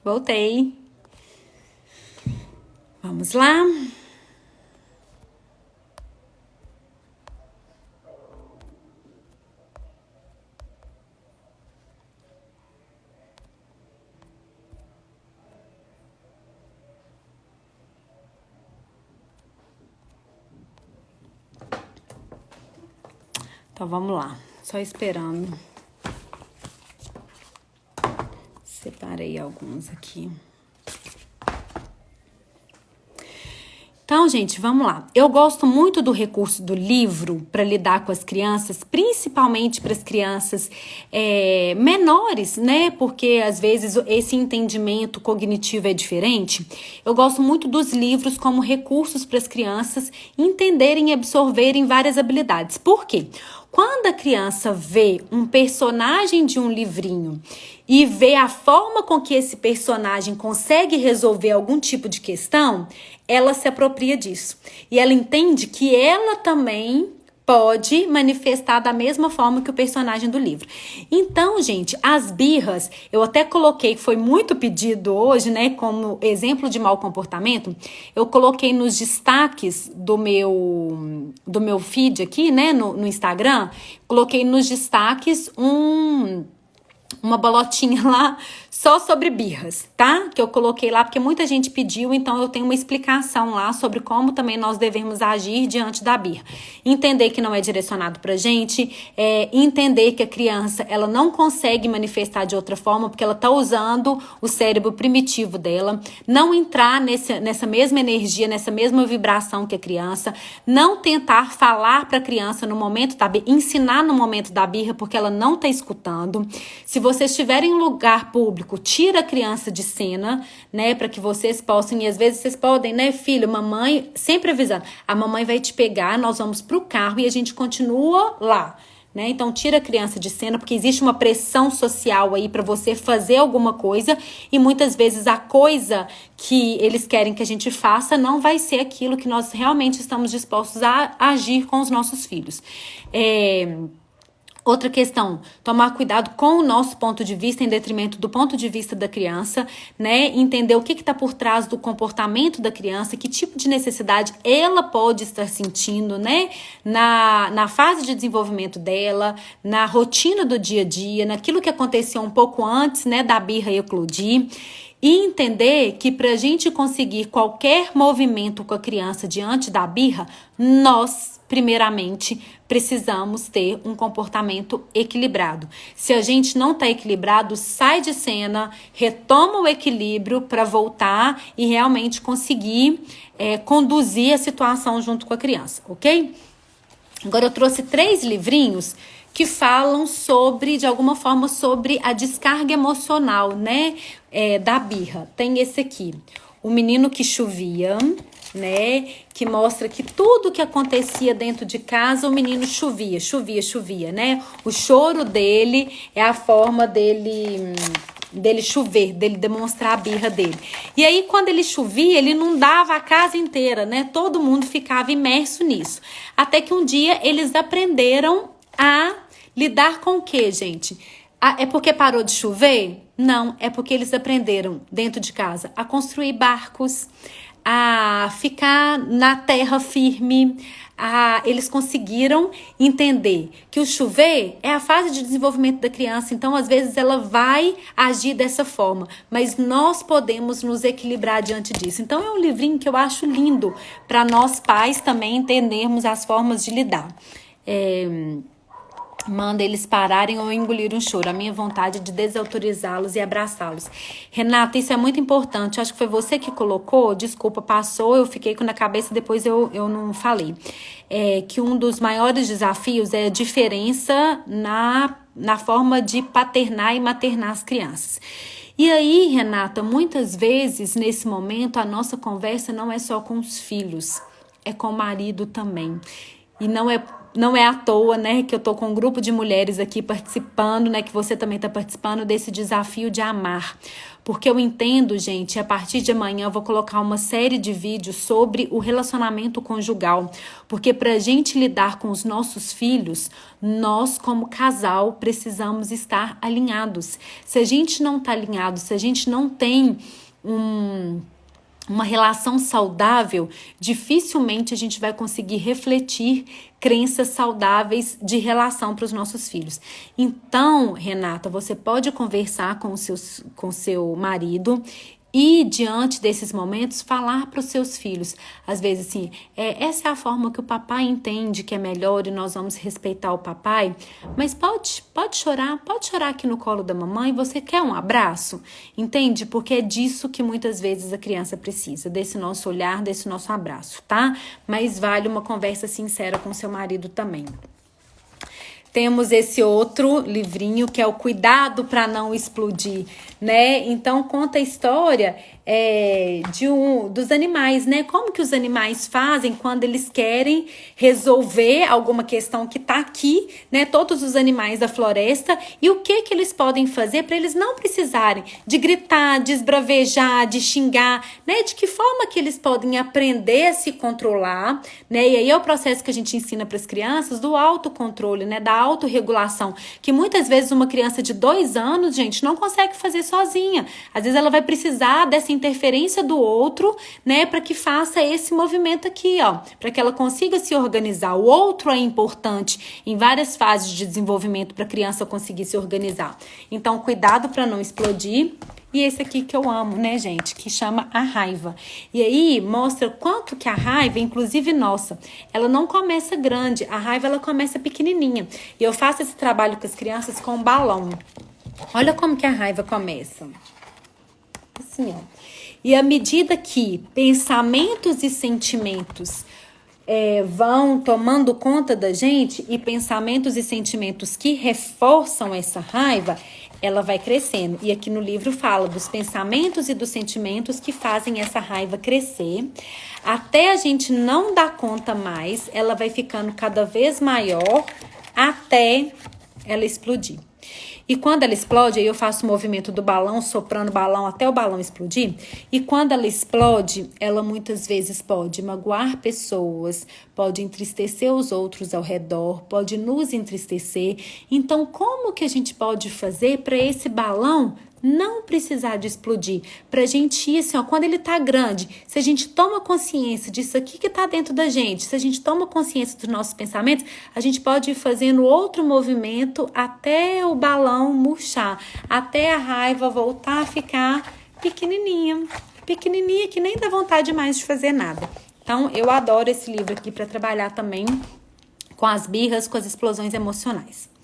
Voltei. Vamos lá. Então, vamos lá. Só esperando. Separei alguns aqui. Então, gente, vamos lá. Eu gosto muito do recurso do livro para lidar com as crianças, principalmente para as crianças menores, né? Porque, às vezes, esse entendimento cognitivo é diferente. Eu gosto muito dos livros como recursos para as crianças entenderem e absorverem várias habilidades. Por quê? Quando a criança vê um personagem de um livrinho e vê a forma com que esse personagem consegue resolver algum tipo de questão, ela se apropria disso. E ela entende que ela também pode manifestar da mesma forma que o personagem do livro. Então, gente, as birras, eu até coloquei, que foi muito pedido hoje, né, como exemplo de mau comportamento, eu coloquei nos destaques do meu feed aqui, né, no Instagram, coloquei nos destaques uma bolotinha lá só sobre birras, tá? Que eu coloquei lá porque muita gente pediu, então eu tenho uma explicação lá sobre como também nós devemos agir diante da birra. Entender que não é direcionado pra gente, entender que a criança, ela não consegue manifestar de outra forma porque ela tá usando o cérebro primitivo dela, não entrar nessa mesma energia, nessa mesma vibração que a criança, não tentar falar pra criança no momento da birra, ensinar no momento da birra porque ela não tá escutando. Se vocês estiverem em lugar público, tira a criança de cena, né, para que vocês possam, e às vezes vocês podem, né, filho, mamãe, sempre avisando, a mamãe vai te pegar, nós vamos pro carro e a gente continua lá, né? Então tira a criança de cena, porque existe uma pressão social aí para você fazer alguma coisa e muitas vezes a coisa que eles querem que a gente faça não vai ser aquilo que nós realmente estamos dispostos a agir com os nossos filhos. Outra questão, tomar cuidado com o nosso ponto de vista em detrimento do ponto de vista da criança, né? Entender o que está por trás do comportamento da criança, que tipo de necessidade ela pode estar sentindo, né? Na fase de desenvolvimento dela, na rotina do dia a dia, naquilo que aconteceu um pouco antes, né, da birra eclodir. E entender que para a gente conseguir qualquer movimento com a criança diante da birra, nós, primeiramente, precisamos ter um comportamento equilibrado. Se a gente não está equilibrado, sai de cena, retoma o equilíbrio para voltar e realmente conseguir conduzir a situação junto com a criança, ok? Agora eu trouxe 3 livrinhos que falam sobre, de alguma forma, sobre a descarga emocional, né, da birra. Tem esse aqui, O Menino que Chovia, né, que mostra que tudo que acontecia dentro de casa, o menino chovia, né? O choro dele é a forma dele chover, dele demonstrar a birra dele. E aí, quando ele chovia, ele inundava a casa inteira, né? Todo mundo ficava imerso nisso. Até que um dia eles aprenderam a lidar com o quê, gente? É porque parou de chover? Não, é porque eles aprenderam dentro de casa a construir barcos, a ficar na terra firme. Eles conseguiram entender que o chover é a fase de desenvolvimento da criança, então às vezes ela vai agir dessa forma, mas nós podemos nos equilibrar diante disso. Então é um livrinho que eu acho lindo para nós pais também entendermos as formas de lidar. Manda eles pararem ou engolir um choro. A minha vontade é de desautorizá-los e abraçá-los. Renata, isso é muito importante. Acho que foi você que colocou. Desculpa, passou. Eu fiquei com na cabeça, depois eu não falei. Que um dos maiores desafios é a diferença na forma de paternar e maternar as crianças. E aí, Renata, muitas vezes, nesse momento, a nossa conversa não é só com os filhos. É com o marido também. E não é Não é à toa, né, que eu tô com um grupo de mulheres aqui participando, né, que você também tá participando desse desafio de amar. Porque eu entendo, gente, a partir de amanhã eu vou colocar uma série de vídeos sobre o relacionamento conjugal. Porque pra gente lidar com os nossos filhos, nós como casal precisamos estar alinhados. Se a gente não tá alinhado, se a gente não tem uma relação saudável, dificilmente a gente vai conseguir refletir crenças saudáveis de relação para os nossos filhos. Então, Renata, você pode conversar com seu marido e, diante desses momentos, falar para os seus filhos. Às vezes, assim, essa é a forma que o papai entende que é melhor e nós vamos respeitar o papai. Mas pode chorar aqui no colo da mamãe. Você quer um abraço? Entende? Porque é disso que muitas vezes a criança precisa, desse nosso olhar, desse nosso abraço, tá? Mas vale uma conversa sincera com seu marido também. Temos esse outro livrinho que é o Cuidado para Não Explodir, né? Então conta a história dos animais, né? Como que os animais fazem quando eles querem resolver alguma questão que tá aqui, né? Todos os animais da floresta, e o que eles podem fazer para eles não precisarem de gritar, de esbravejar, de xingar, né? De que forma que eles podem aprender a se controlar, né? E aí é o processo que a gente ensina para as crianças do autocontrole, né? Da autorregulação, que muitas vezes uma criança de 2 anos, gente, não consegue fazer sozinha. Às vezes ela vai precisar dessa interferência do outro, né, para que faça esse movimento aqui, ó, para que ela consiga se organizar. O outro é importante em várias fases de desenvolvimento para a criança conseguir se organizar. Então, cuidado para não explodir. E esse aqui que eu amo, né, gente, que chama A Raiva. E aí mostra quanto que a raiva, inclusive nossa, ela não começa grande, a raiva ela começa pequenininha. E eu faço esse trabalho com as crianças com um balão. Olha como que a raiva começa. Assim, ó. E à medida que pensamentos e sentimentos vão tomando conta da gente, e pensamentos e sentimentos que reforçam essa raiva, ela vai crescendo. E aqui no livro fala dos pensamentos e dos sentimentos que fazem essa raiva crescer. Até a gente não dar conta mais, ela vai ficando cada vez maior até ela explodir. E quando ela explode, aí eu faço o movimento do balão, soprando o balão até o balão explodir. E quando ela explode, ela muitas vezes pode magoar pessoas, pode entristecer os outros ao redor, pode nos entristecer. Então, como que a gente pode fazer para esse balão não precisar de explodir? Pra gente ir assim, ó, quando ele tá grande, se a gente toma consciência disso aqui que tá dentro da gente, se a gente toma consciência dos nossos pensamentos, a gente pode ir fazendo outro movimento até o balão murchar, até a raiva voltar a ficar pequenininha que nem dá vontade mais de fazer nada. Então, eu adoro esse livro aqui para trabalhar também com as birras, com as explosões emocionais.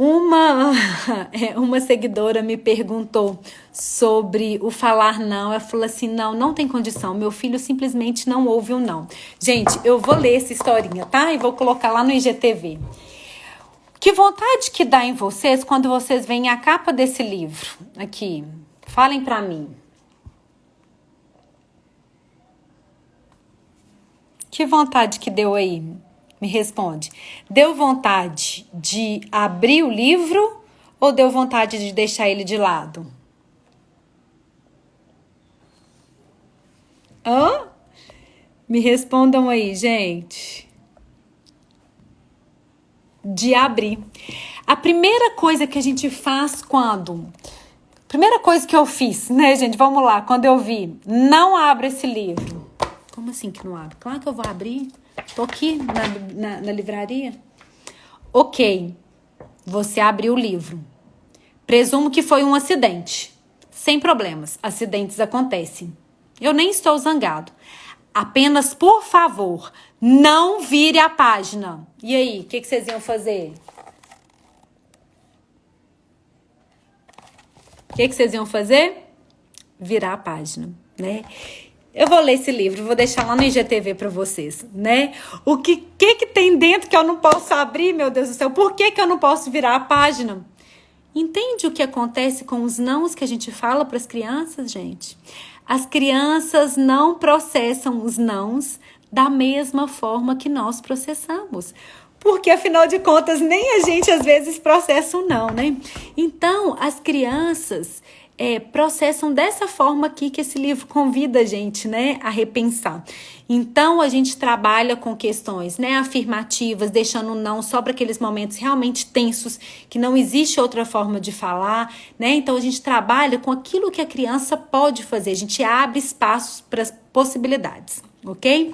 Uma seguidora me perguntou sobre o falar não. Ela falou assim, não tem condição. Meu filho simplesmente não ouve o não. Gente, eu vou ler essa historinha, tá? E vou colocar lá no IGTV. Que vontade que dá em vocês quando vocês veem a capa desse livro? Aqui, falem pra mim. Que vontade que deu aí? Me responde. Deu vontade de abrir o livro ou deu vontade de deixar ele de lado? Me respondam aí, gente. De abrir. A primeira coisa que a gente faz Primeira coisa que eu fiz, né, gente? Vamos lá. Quando eu vi, não abra esse livro. Como assim que não abre? Claro que eu vou abrir. Tô aqui na livraria. Ok, você abriu o livro. Presumo que foi um acidente. Sem problemas, acidentes acontecem. Eu nem estou zangado. Apenas, por favor, não vire a página. E aí, o que vocês iam fazer? O que vocês iam fazer? Virar a página, né? Eu vou ler esse livro, vou deixar lá no IGTV para vocês, né? O que tem dentro que eu não posso abrir, meu Deus do céu? Por que eu não posso virar a página? Entende o que acontece com os nãos que a gente fala para as crianças, gente? As crianças não processam os nãos da mesma forma que nós processamos. Porque, afinal de contas, nem a gente, às vezes, processa o não, né? Então, as crianças processam dessa forma aqui que esse livro convida a gente, né, a repensar. Então, a gente trabalha com questões, né, afirmativas, deixando o não só para aqueles momentos realmente tensos, que não existe outra forma de falar, né? Então, a gente trabalha com aquilo que a criança pode fazer. A gente abre espaços para as possibilidades, ok?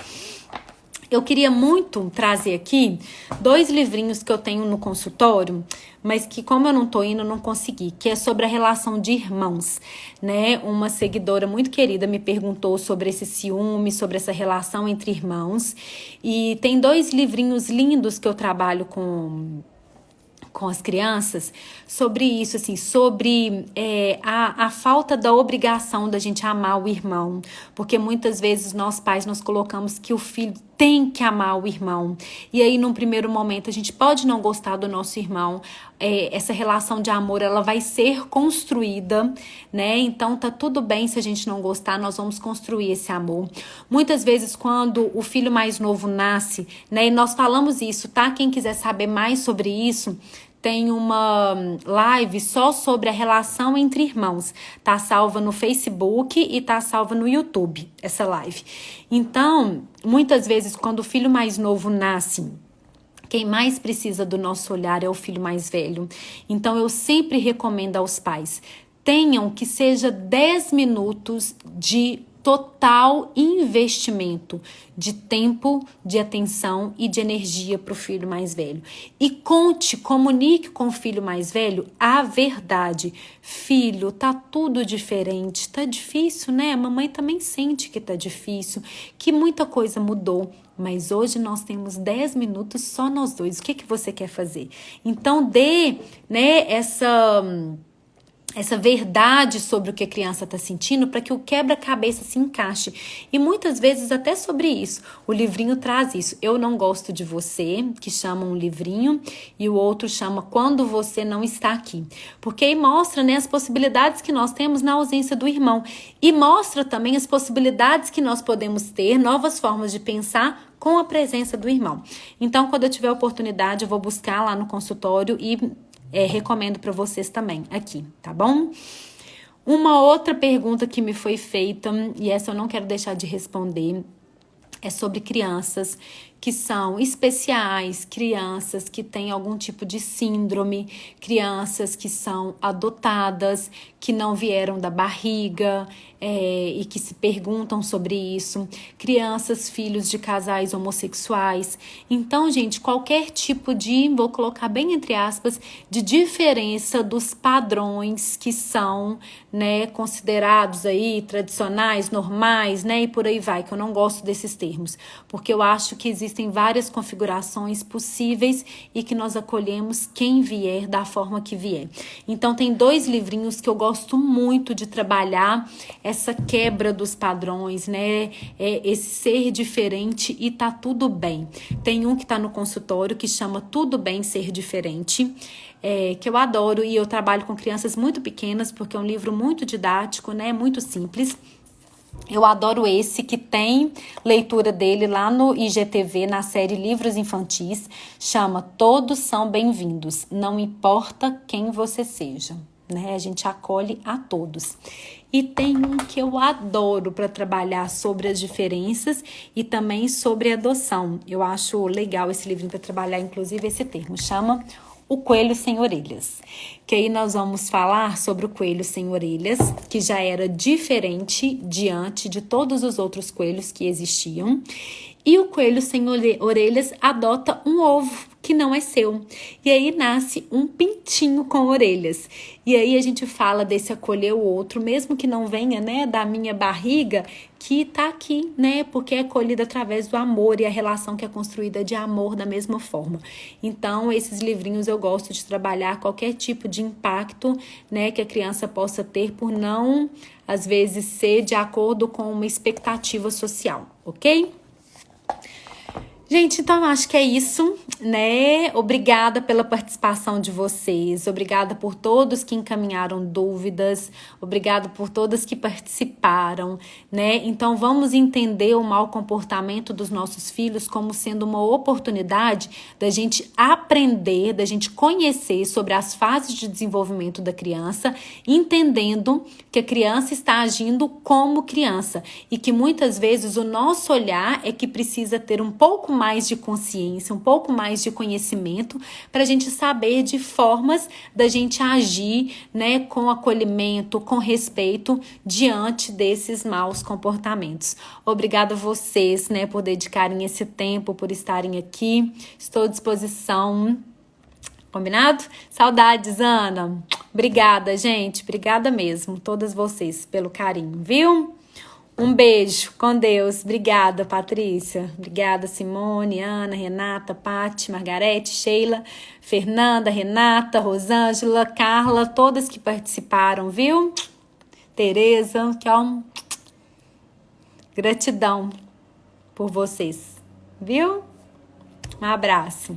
Eu queria muito trazer aqui 2 livrinhos que eu tenho no consultório, mas que como eu não tô indo, eu não consegui, que é sobre a relação de irmãos, né? Uma seguidora muito querida me perguntou sobre esse ciúme, sobre essa relação entre irmãos, e tem 2 livrinhos lindos que eu trabalho com as crianças, sobre isso, assim, sobre a falta da obrigação da gente amar o irmão, porque muitas vezes nós pais nos colocamos que o filho tem que amar o irmão, e aí num primeiro momento a gente pode não gostar do nosso irmão, essa relação de amor ela vai ser construída, né? Então tá tudo bem se a gente não gostar, nós vamos construir esse amor. Muitas vezes quando o filho mais novo nasce, né, e nós falamos isso, tá? Quem quiser saber mais sobre isso, tem uma live só sobre a relação entre irmãos. Tá salva no Facebook e tá salva no YouTube, essa live. Então, muitas vezes, quando o filho mais novo nasce, quem mais precisa do nosso olhar é o filho mais velho. Então, eu sempre recomendo aos pais, tenham que seja 10 minutos de total investimento de tempo, de atenção e de energia para o filho mais velho. E comunique com o filho mais velho a verdade. Filho, tá tudo diferente, tá difícil, né? A mamãe também sente que tá difícil, que muita coisa mudou. Mas hoje nós temos 10 minutos só nós dois. O que você quer fazer? Então, dê, né, essa verdade sobre o que a criança está sentindo para que o quebra-cabeça se encaixe. E muitas vezes até sobre isso. O livrinho traz isso. Eu não gosto de você, que chama um livrinho, e o outro chama Quando Você Não Está Aqui. Porque aí mostra, né, as possibilidades que nós temos na ausência do irmão. E mostra também as possibilidades que nós podemos ter, novas formas de pensar com a presença do irmão. Então, quando eu tiver oportunidade, eu vou buscar lá no consultório e recomendo para vocês também aqui, tá bom? Uma outra pergunta que me foi feita, e essa eu não quero deixar de responder, é sobre crianças que são especiais, crianças que têm algum tipo de síndrome, crianças que são adotadas, que não vieram da barriga e que se perguntam sobre isso, crianças, filhos de casais homossexuais. Então, gente, qualquer tipo de, vou colocar bem entre aspas, de diferença dos padrões que são, né, considerados aí tradicionais, normais, né, e por aí vai, que eu não gosto desses termos, porque eu acho que existem várias configurações possíveis e que nós acolhemos quem vier da forma que vier. Então, tem 2 livrinhos que eu gosto muito de trabalhar essa quebra dos padrões, né? Esse ser diferente e tá tudo bem. Tem um que tá no consultório que chama Tudo Bem Ser Diferente, que eu adoro, e eu trabalho com crianças muito pequenas porque é um livro muito didático, né? Muito simples. Eu adoro esse, que tem leitura dele lá no IGTV, na série Livros Infantis, chama Todos São Bem-vindos, não importa quem você seja, né? A gente acolhe a todos. E tem um que eu adoro para trabalhar sobre as diferenças e também sobre adoção. Eu acho legal esse livrinho para trabalhar, inclusive, esse termo, chama O Coelho Sem Orelhas, que aí nós vamos falar sobre o coelho sem orelhas, que já era diferente diante de todos os outros coelhos que existiam, e o coelho sem orelhas adota um ovo que não é seu, e aí nasce um pintinho com orelhas, e aí a gente fala desse acolher o outro, mesmo que não venha, né, da minha barriga, que tá aqui, né, porque é acolhida através do amor e a relação que é construída de amor da mesma forma. Então, esses livrinhos eu gosto de trabalhar qualquer tipo de impacto, né, que a criança possa ter por não, às vezes, ser de acordo com uma expectativa social, ok? Gente, então eu acho que é isso, né? Obrigada pela participação de vocês, obrigada por todos que encaminharam dúvidas, obrigada por todas que participaram, né? Então vamos entender o mau comportamento dos nossos filhos como sendo uma oportunidade da gente aprender, da gente conhecer sobre as fases de desenvolvimento da criança, entendendo que a criança está agindo como criança e que muitas vezes o nosso olhar é que precisa ter um pouco mais de consciência, um pouco mais de conhecimento para a gente saber de formas da gente agir, né, com acolhimento, com respeito diante desses maus comportamentos. Obrigada a vocês, né, por dedicarem esse tempo, por estarem aqui. Estou à disposição. Combinado? Saudades, Ana. Obrigada, gente. Obrigada mesmo, todas vocês, pelo carinho, viu? Um beijo, com Deus. Obrigada, Patrícia. Obrigada, Simone, Ana, Renata, Pati, Margarete, Sheila, Fernanda, Renata, Rosângela, Carla, todas que participaram, viu? Tereza, que ó, gratidão por vocês, viu? Um abraço.